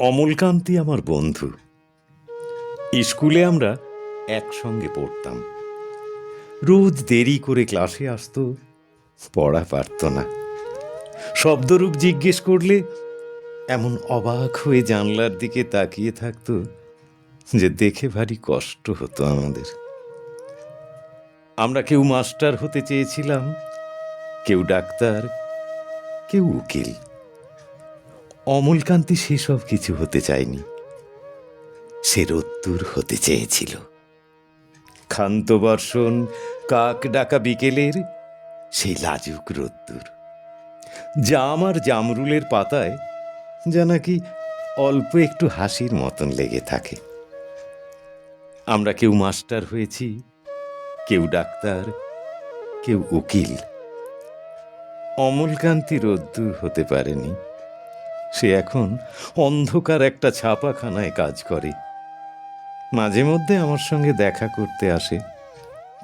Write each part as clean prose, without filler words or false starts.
অমলকান্তি আমার বন্ধু। স্কুলে আমরা একসঙ্গে পড়তাম। রোজ দেরি করে ক্লাসে আসতো, পড়া পারত না। শব্দরূপ জিজ্ঞেস করলে এমন অবাক হয়ে জানলার দিকে তাকিয়ে থাকতো যে দেখে ভারী কষ্ট হতো আমাদের। আমরা কেউ মাস্টার হতে চেয়েছিলাম, কেউ ডাক্তার, কেউ উকিল। অমলকান্তি সেসব কিছু হতে চায়নি। সে রোদ্দুর হতে চেয়েছিল। ক্ষান্ত বর্ষণ, কাক ডাকা বিকেলের সেই লাজুক রোদ্দুর, জাম আর জামরুলের পাতায় যা নাকি অল্প একটু হাসির মতন লেগে থাকে। আমরা কেউ মাস্টার হয়েছি, কেউ ডাক্তার, কেউ উকিল। অমলকান্তি রোদ্দুর হতে পারেনি। সে এখন অন্ধকার একটা ছাপাখানায় কাজ করে। মাঝে মধ্যে আমার সঙ্গে দেখা করতে আসে,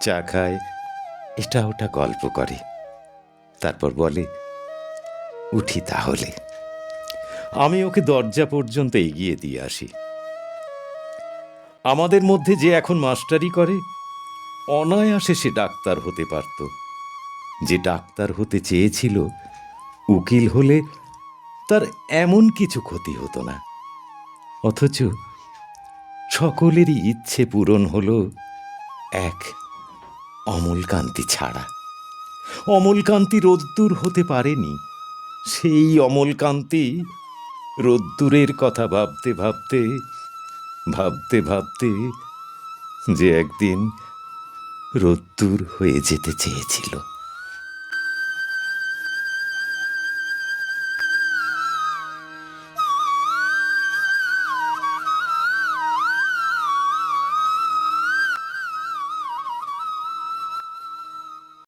চা খায়, এটা ওটা গল্প করে, তারপর বলে, উঠি তাহলে। আমি ওকে দরজা পর্যন্ত এগিয়ে দিয়ে আসি। আমাদের মধ্যে যে এখন মাস্টারি করে, অনায়াসে সে ডাক্তার হতে পারত। যে ডাক্তার হতে চেয়েছিল, উকিল হলে তার এমন কিছু ক্ষতি হতো না। অথচ সকলেরই ইচ্ছে পূরণ হলো, এক অমলকান্তি ছাড়া। অমলকান্তি রোদ্দুর হতে পারেনি। সেই অমলকান্তি রোদ্দুরের কথা ভাবতে ভাবতে ভাবতে ভাবতে যে একদিন রোদ্দুর হয়ে যেতে চেয়েছিল।